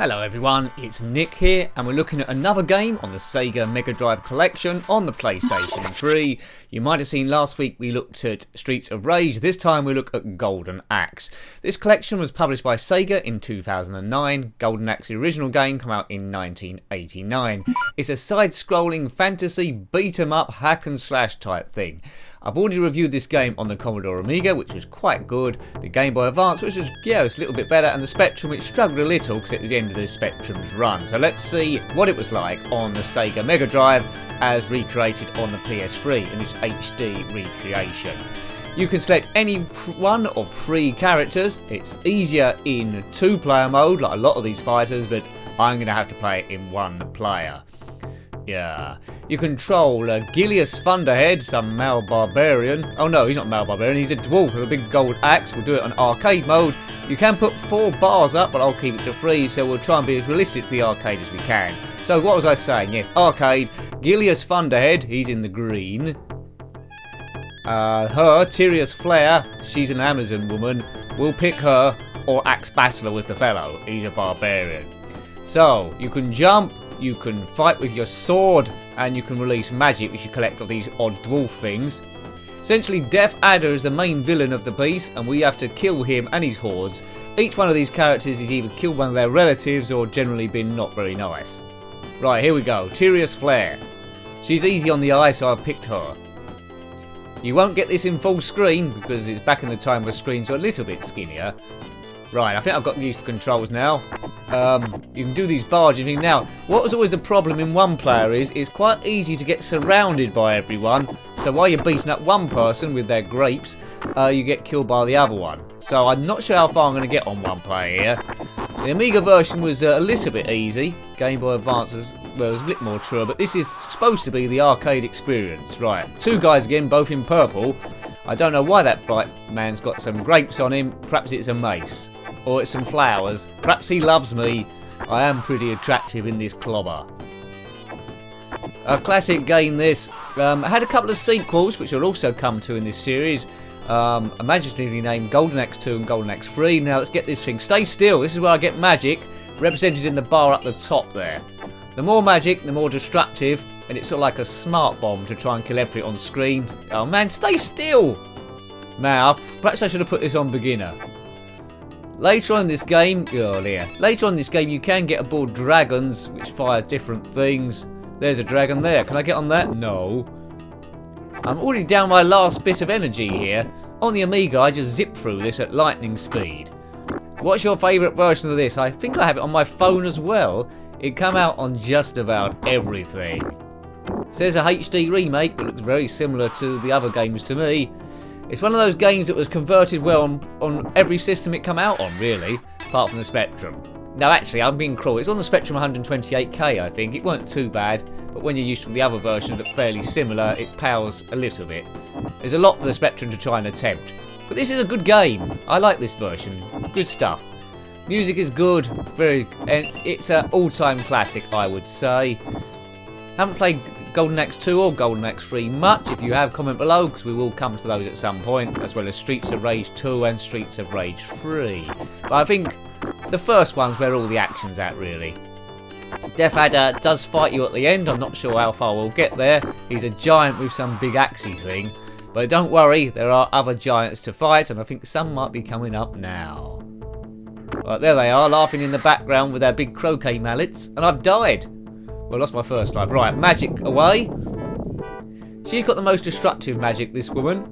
Hello everyone, it's Nick here and we're looking at another game on the Sega Mega Drive collection on the PlayStation 3. You might have seen last week we looked at Streets of Rage, this time we look at Golden Axe. This collection was published by Sega in 2009, Golden Axe, the original game, came out in 1989. It's a side-scrolling fantasy beat-em-up hack and slash type thing. I've already reviewed this game on the Commodore Amiga, which was quite good, the Game Boy Advance, which was, it's a little bit better, and the Spectrum, which struggled a little because it was the end of the Spectrum's run. So let's see what it was like on the Sega Mega Drive as recreated on the PS3 in this HD recreation. You can select any one of 3 characters. It's easier in 2-player mode, like a lot of these fighters, but I'm going to have to play it in 1 player. Yeah, you control Gilius Thunderhead, some male barbarian. Oh no, he's not male barbarian, he's a dwarf with a big gold axe. We'll do it on arcade mode. You can put 4 bars up, but I'll keep it to 3, so we'll try and be as realistic to the arcade as we can. So what was I saying? Yes, arcade, Gilius Thunderhead, he's in the green. Her, Tyrius Flare, she's an Amazon woman. We'll pick her, or Axe Battler was the fellow, he's a barbarian. So, you can jump, you can fight with your sword, and you can release magic, which you collect of these odd dwarf things. Essentially, Death Adder is the main villain of the beast, and we have to kill him and his hordes. Each one of these characters has either killed one of their relatives or generally been not very nice. Right, here we go. Tyrius Flare. She's easy on the eye, so I picked her. You won't get this in full screen, because it's back in the time where screens were a little bit skinnier. Right, I think I've got used to controls now. You can do these barging things. Now, what was always a problem in 1 player is it's quite easy to get surrounded by everyone. So while you're beating up one person with their grapes, you get killed by the other one. So I'm not sure how far I'm going to get on 1 player here. The Amiga version was a little bit easy. Game Boy Advance was a bit more true, but this is supposed to be the arcade experience. Right, 2 guys again, both in purple. I don't know why that bright man's got some grapes on him. Perhaps it's a mace. Or it's some flowers. Perhaps he loves me. I am pretty attractive in this clobber. A classic game this. I had a couple of sequels which will also come to in this series. Imaginatively named Golden Axe 2 and Golden Axe 3. Now let's get this thing. Stay still. This is where I get magic. Represented in the bar up the top there. The more magic, the more destructive. And it's sort of like a smart bomb to try and kill everything on screen. Oh man, stay still! Now, perhaps I should have put this on beginner. Later on in this game, you can get aboard dragons which fire different things. There's a dragon there. Can I get on that? No. I'm already down my last bit of energy here. On the Amiga, I just zip through this at lightning speed. What's your favourite version of this? I think I have it on my phone as well. It came out on just about everything. It says a HD remake, but looks very similar to the other games to me. It's one of those games that was converted well on every system it come out on, really, apart from the Spectrum. Now, actually, I'm being cruel. It's on the Spectrum 128K, I think. It weren't too bad, but when you're used to the other version that fairly similar, it powers a little bit. There's a lot for the Spectrum to try and attempt. But this is a good game. I like this version. Good stuff. Music is good. It's an all-time classic, I would say. Haven't played Golden Axe 2 or Golden Axe 3 much. If you have, comment below, because we will come to those at some point, as well as Streets of Rage 2 and Streets of Rage 3. But I think the first one's where all the action's at, really. Death Adder does fight you at the end. I'm not sure how far we'll get there. He's a giant with some big axey thing. But don't worry, there are other giants to fight, and I think some might be coming up now. Right, there they are, laughing in the background with their big croquet mallets, and I've died. Well, I lost my first life. Right, magic away. She's got the most destructive magic, this woman.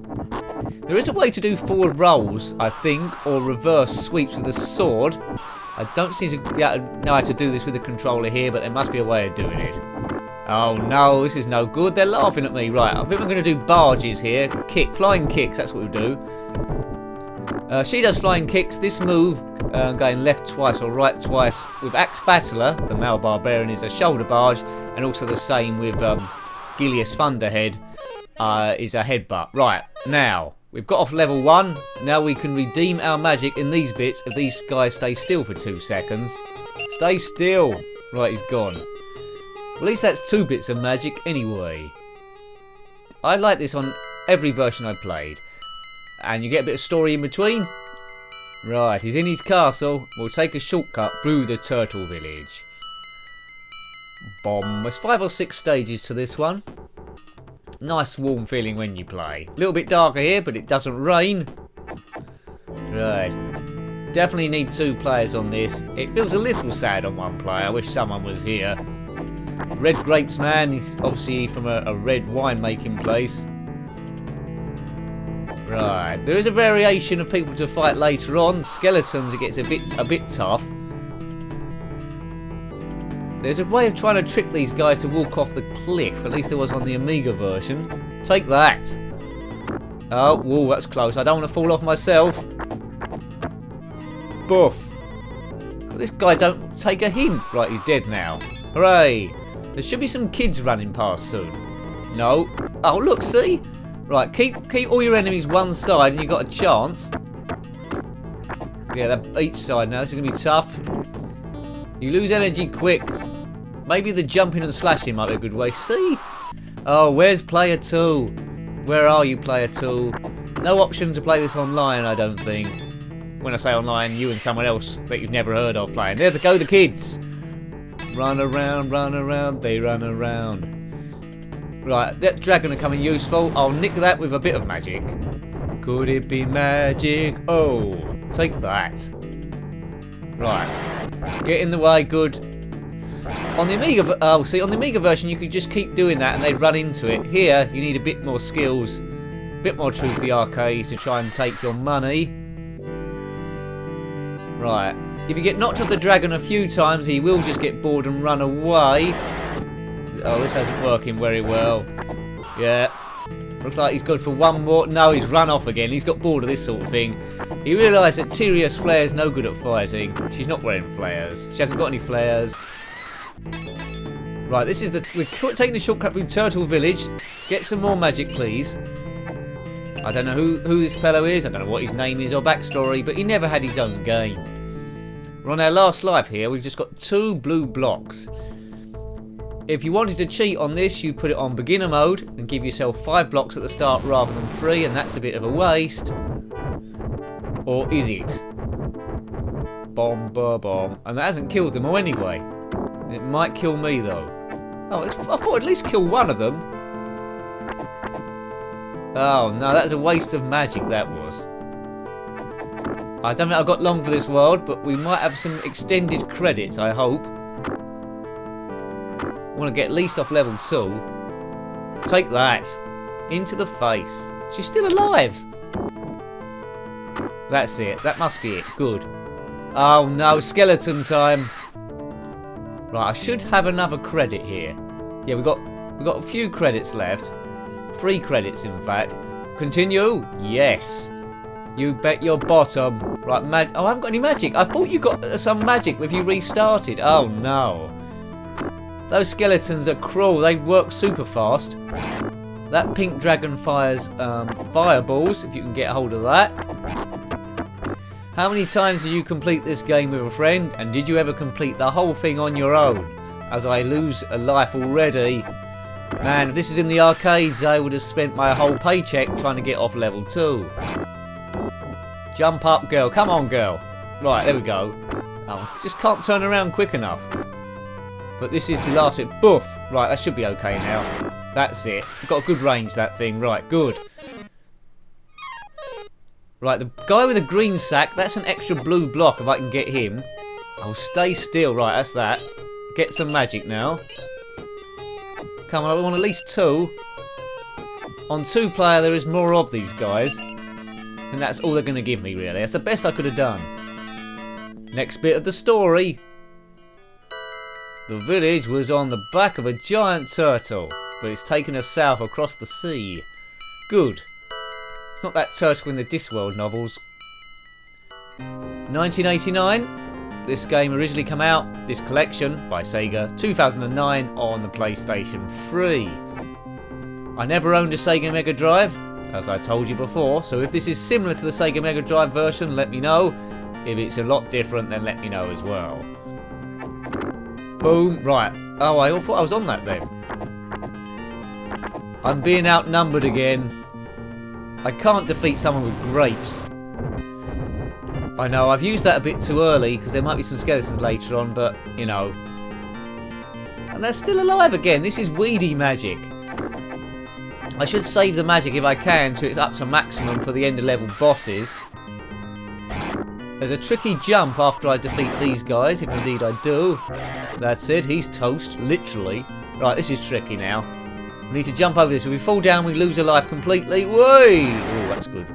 There is a way to do forward rolls, I think, or reverse sweeps with a sword. I don't seem to know how to do this with the controller here, but there must be a way of doing it. Oh no, this is no good. They're laughing at me. Right, I think I'm going to do barges here. Flying kicks, that's what we'll do. She does flying kicks. This move, going left twice or right twice with Axe Battler, the male barbarian, is a shoulder barge, and also the same with Gilius Thunderhead is a headbutt. Right, now, we've got off level 1. Now we can redeem our magic in these bits if these guys stay still for 2 seconds. Stay still. Right, he's gone. At least that's 2 bits of magic anyway. I like this on every version I played. And you get a bit of story in between. Right, he's in his castle. We'll take a shortcut through the turtle village. Bomb. There's 5 or 6 stages to this one. Nice warm feeling when you play. A little bit darker here, but it doesn't rain. Right. Definitely need 2 players on this. It feels a little sad on 1 player. I wish someone was here. Red Grapes Man. He's obviously from a red winemaking place. Right. There is a variation of people to fight later on. Skeletons, it gets a bit tough. There's a way of trying to trick these guys to walk off the cliff. At least there was on the Amiga version. Take that. Oh, whoa, that's close. I don't want to fall off myself. Boof. This guy don't take a hint. Right, he's dead now. Hooray. There should be some kids running past soon. No. Oh, look, see? Right, keep all your enemies one side and you've got a chance. Yeah, they're each side now. This is going to be tough. You lose energy quick. Maybe the jumping and slashing might be a good way. See? Oh, where's player 2? Where are you, player 2? No option to play this online, I don't think. When I say online, you and someone else that you've never heard of playing. There go the kids. Run around, they run around. Right, that dragon will come in useful. I'll nick that with a bit of magic. Could it be magic? Oh, take that. Right, get in the way, good. On the Amiga, on the Amiga version you could just keep doing that and they'd run into it. Here, you need a bit more skills, a bit more true to the arcades to try and take your money. Right, if you get knocked off the dragon a few times, he will just get bored and run away. Oh, this isn't working very well. Yeah, looks like he's good for one more. No, he's run off again. He's got bored of this sort of thing. He realised that Tyria's flare's no good at fighting. She's not wearing flares. She hasn't got any flares. Right, this is we're taking the shortcut through Turtle Village. Get some more magic, please. I don't know who this fellow is. I don't know what his name is or backstory, but he never had his own game. We're on our last life here. We've just got 2 blue blocks. If you wanted to cheat on this, you put it on beginner mode and give yourself 5 blocks at the start rather than 3, and that's a bit of a waste. Or is it? Bomb, bomb. And that hasn't killed them all anyway. It might kill me though. Oh, I thought I'd at least kill one of them. Oh no, that's a waste of magic, that was. I don't think I've got long for this world, but we might have some extended credits, I hope. I want to get at least off level 2. Take that. Into the face. She's still alive. That's it. That must be it. Good. Oh no, skeleton time. Right, I should have another credit here. Yeah, we've got a few credits left. 3 credits, in fact. Continue? Yes. You bet your bottom. Right, oh, I haven't got any magic. I thought you got some magic if you restarted. Oh no. Those skeletons are cruel. They work super fast. That pink dragon fires fireballs, if you can get a hold of that. How many times did you complete this game with a friend? And did you ever complete the whole thing on your own? As I lose a life already. Man, if this is in the arcades, I would have spent my whole paycheck trying to get off level 2. Jump up, girl. Come on, girl. Right, there we go. Oh, just can't turn around quick enough. But this is the last bit. Boof. Right, that should be okay now. That's it. Got a good range, that thing. Right, good. Right, the guy with the green sack, that's an extra blue block if I can get him. Oh, stay still. Right, that's that. Get some magic now. Come on, I want at least 2. On 2 player, there is more of these guys. And that's all they're going to give me, really. That's the best I could have done. Next bit of the story. The village was on the back of a giant turtle, but it's taken us south across the sea. Good. It's not that turtle in the Discworld novels. 1989. This game originally came out, this collection, by Sega, 2009 on the PlayStation 3. I never owned a Sega Mega Drive, as I told you before, so if this is similar to the Sega Mega Drive version, let me know. If it's a lot different, then let me know as well. Boom. Right. Oh, I thought I was on that then. I'm being outnumbered again. I can't defeat someone with grapes. I know, I've used that a bit too early because there might be some skeletons later on, but, you know. And they're still alive again. This is weedy magic. I should save the magic if I can so it's up to maximum for the end of level bosses. There's a tricky jump after I defeat these guys, if indeed I do. That's it, he's toast, literally. Right, this is tricky now. We need to jump over this. If we fall down, we lose a life completely. Whey! Oh, that's good.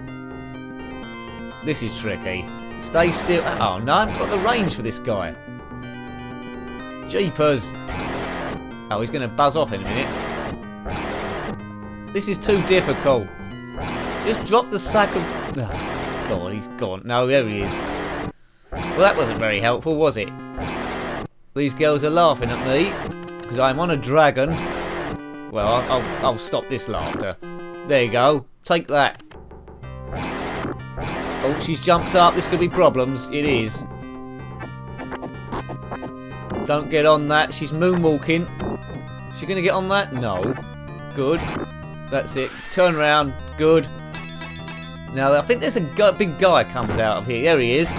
This is tricky. Stay still. Oh, no, I haven't got the range for this guy. Jeepers. Oh, he's going to buzz off in a minute. This is too difficult. Just drop the sack of... Oh, go on, he's gone. No, there he is. Well, that wasn't very helpful, was it? These girls are laughing at me because I'm on a dragon. Well, I'll stop this laughter. There you go. Take that. Oh, she's jumped up. This could be problems. It is. Don't get on that. She's moonwalking. Is she going to get on that? No. Good. That's it. Turn around. Good. Now, I think there's a big guy comes out of here. There he is.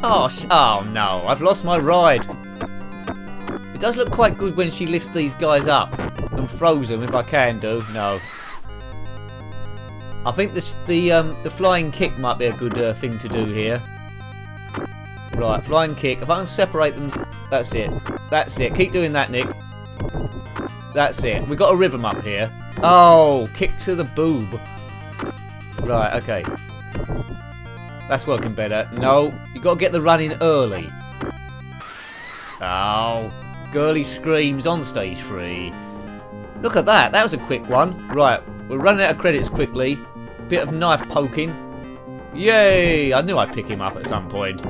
Oh, no. I've lost my ride. It does look quite good when she lifts these guys up and throws them, if I can do. No. I think the flying kick might be a good thing to do here. Right, flying kick. If I can separate them, that's it. That's it. Keep doing that, Nick. That's it. We've got a rhythm up here. Oh, kick to the boob. Right, okay. That's working better. No, you've got to get the run in early. Oh, girly screams on stage 3. Look at that. That was a quick one. Right, we're running out of credits quickly. Bit of knife poking. Yay! I knew I'd pick him up at some point.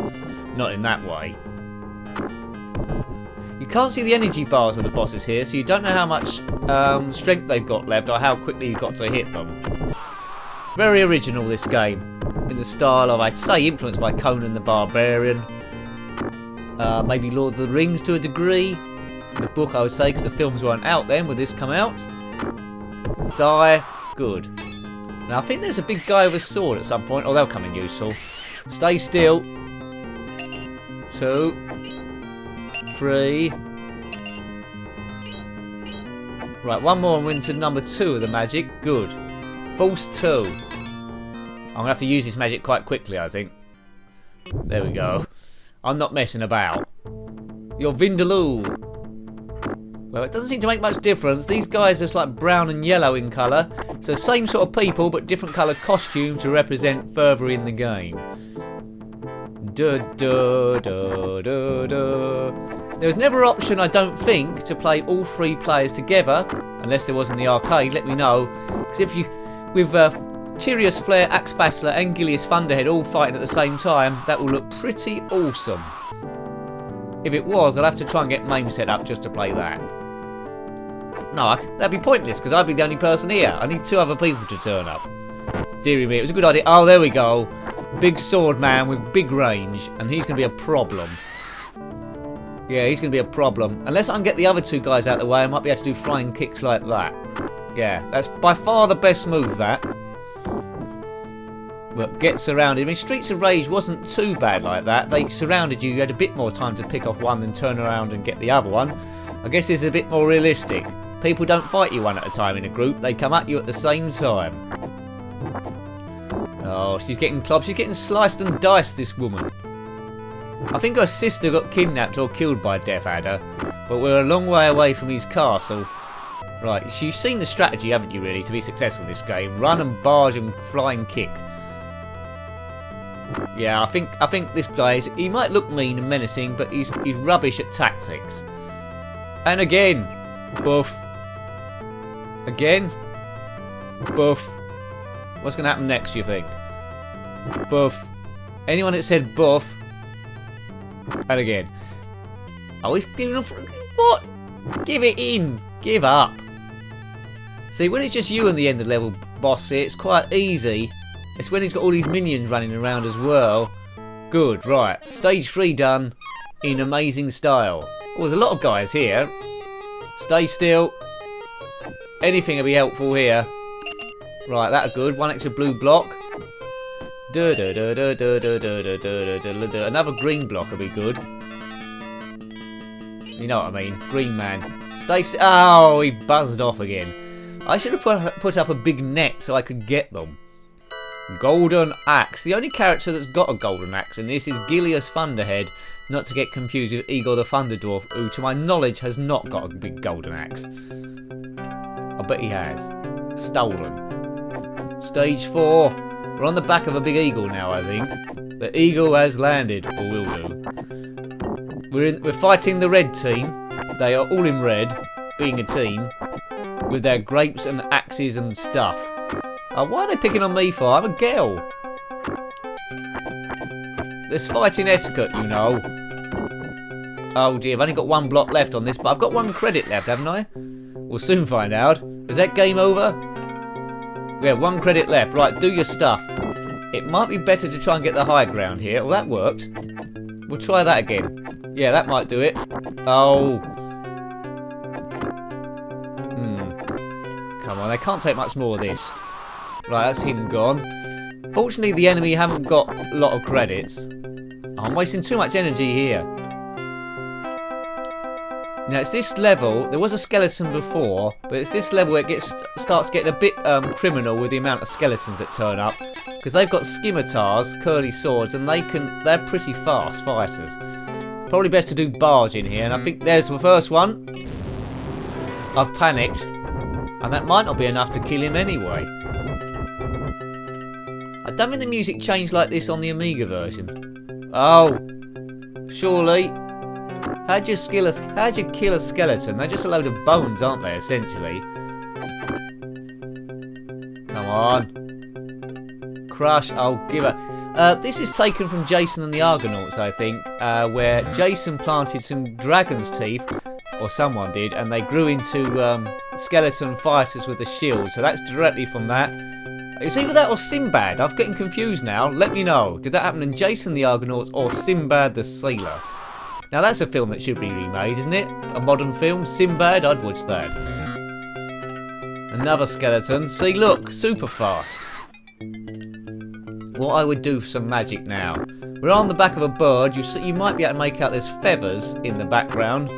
Not in that way. You can't see the energy bars of the bosses here, so you don't know how much strength they've got left or how quickly you've got to hit them. Very original, this game. In the style of, I'd say, influenced by Conan the Barbarian. Maybe Lord of the Rings to a degree. The book, I would say, because the films weren't out then when this come out. Die. Good. Now, I think there's a big guy with a sword at some point. Oh, they'll come in useful. Stay still. 2. 3. Right, one more and we're into number 2 of the magic. Good. Force 2. I'm going to have to use this magic quite quickly, I think. There we go. I'm not messing about. You're Vindaloo. Well, it doesn't seem to make much difference. These guys are like brown and yellow in colour. So same sort of people, but different coloured costume to represent further in the game. Da, da, da, da, da. There was never an option, I don't think, to play all 3 players together. Unless there was in the arcade, let me know. Because if you... With Tyrius Flare, Axe Battler and Gilius Thunderhead all fighting at the same time, that will look pretty awesome. If it was, I'll have to try and get MAME set up just to play that. No, that'd be pointless because I'd be the only person here. I need 2 other people to turn up. Deary me, it was a good idea. Oh, there we go. Big sword man with big range, and he's going to be a problem. Yeah, he's going to be a problem. Unless I can get the other 2 guys out of the way, I might be able to do flying kicks like that. Yeah, that's by far the best move, that. But get surrounded. I mean, Streets of Rage wasn't too bad like that. They surrounded you. You had a bit more time to pick off one than turn around and get the other one. I guess this is a bit more realistic. People don't fight you one at a time in a group. They come at you at the same time. Oh, she's getting clobbed. She's getting sliced and diced, this woman. I think her sister got kidnapped or killed by Death Adder. But we're a long way away from his castle. Right, you've seen the strategy, haven't you, really, to be successful in this game? Run and barge and flying kick. Yeah, I think this guy he might look mean and menacing, but he's rubbish at tactics. And again, buff. Again, buff. What's going to happen next, do you think? Buff. Anyone that said buff. And again. Oh, he's giving up. What? Give it in. Give up. See, when it's just you and the end of level boss here, it's quite easy. It's when he's got all these minions running around as well. Good, right. Stage 3 done in amazing style. Oh, there's a lot of guys here. Stay still. Anything will be helpful here. Right, that's good. 1 extra blue block. Another green block would be good. You know what I mean. Green man. Oh, he buzzed off again. I should have put up a big net so I could get them. Golden axe. The only character that's got a golden axe in this is Gilius Thunderhead, not to get confused with Igor the Thunder Dwarf, who to my knowledge has not got a big golden axe. I bet he has. Stolen. Stage 4. We're on the back of a big eagle now, I think. The eagle has landed, or will do. We're fighting the red team. They are all in red, being a team, with their grapes and axes and stuff. Why are they picking on me for? I'm a girl. There's fighting etiquette, you know. Oh dear, I've only got one block left on this, but I've got 1 credit left, haven't I? We'll soon find out. Is that game over? Yeah, 1 credit left. Right, do your stuff. It might be better to try and get the high ground here. Well, that worked. We'll try that again. Yeah, that might do it. Oh. Come on, they can't take much more of this. Right, that's him gone. Fortunately, the enemy haven't got a lot of credits. I'm wasting too much energy here. Now, it's this level. There was a skeleton before, but it's this level where it starts getting a bit criminal with the amount of skeletons that turn up. Because they've got scimitars, curly swords, and they're pretty fast fighters. Probably best to do barge in here, and I think there's the first one. I've panicked. And that might not be enough to kill him anyway. I don't think the music changed like this on the Amiga version. Oh, surely. How'd you kill a skeleton? They're just a load of bones, aren't they, essentially? Come on. Crush. Oh, give her. This is taken from Jason and the Argonauts, I think, where Jason planted some dragon's teeth, or someone did, and they grew into skeleton fighters with a shield. So that's directly from that. It's either that or Sinbad. I'm getting confused now. Let me know. Did that happen in Jason the Argonauts or Sinbad the Sailor? Now that's a film that should be remade, isn't it? A modern film. Sinbad, I'd watch that. Another skeleton. See, look, super fast. What I would do for some magic now. We're on the back of a bird. You might be able to make out there's feathers in the background.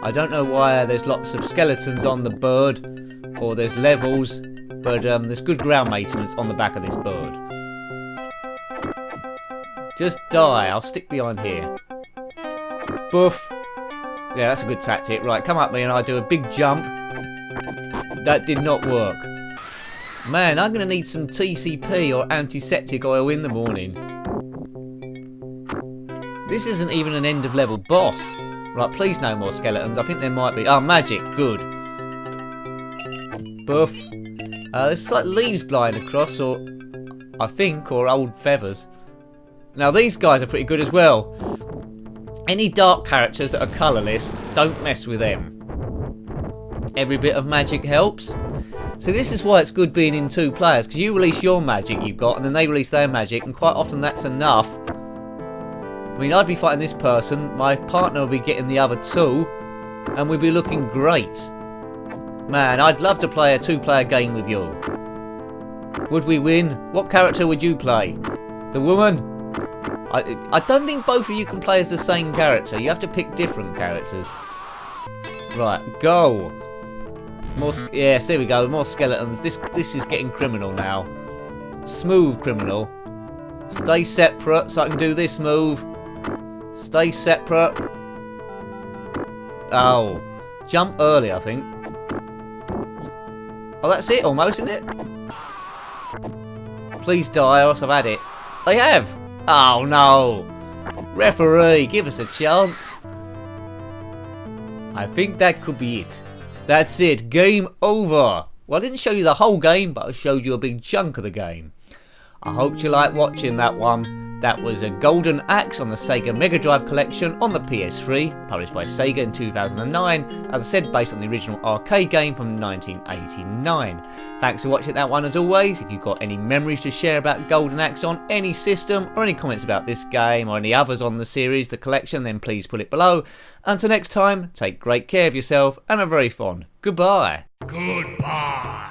I don't know why there's lots of skeletons on the bird, or there's levels, but there's good ground maintenance on the back of this bird. Just die. I'll stick behind here. Boof. Yeah, that's a good tactic. Right, come up me and I do a big jump. That did not work. Man, I'm going to need some TCP or antiseptic oil in the morning. This isn't even an end of level boss. Right, please no more skeletons. I think there might be. Oh, magic. Good. Boof. There's like leaves blowing across, or I think, or old feathers. Now these guys are pretty good as well. Any dark characters that are colourless, don't mess with them. Every bit of magic helps. So this is why it's good being in 2 players, because you release your magic you've got, and then they release their magic, and quite often that's enough. I mean, I'd be fighting this person, my partner would be getting the other 2, and we'd be looking great. Man, I'd love to play a 2-player game with you. Would we win? What character would you play? The woman? I don't think both of you can play as the same character. You have to pick different characters. Right, go. More, yes, there we go. More skeletons. This is getting criminal now. Smooth criminal. Stay separate so I can do this move. Stay separate. Oh. Jump early, I think. Oh, that's it almost, isn't it? Please die or else I've had it. They have. Oh, no. Referee, give us a chance. I think that could be it. That's it. Game over. Well, I didn't show you the whole game, but I showed you a big chunk of the game. I hope you liked watching that one. That was a Golden Axe on the Sega Mega Drive collection on the PS3, published by Sega in 2009, as I said, based on the original arcade game from 1989. Thanks for watching that one as always. If you've got any memories to share about Golden Axe on any system, or any comments about this game or any others on the series, the collection, then please put it below. Until next time, take great care of yourself and a very fond goodbye. Goodbye.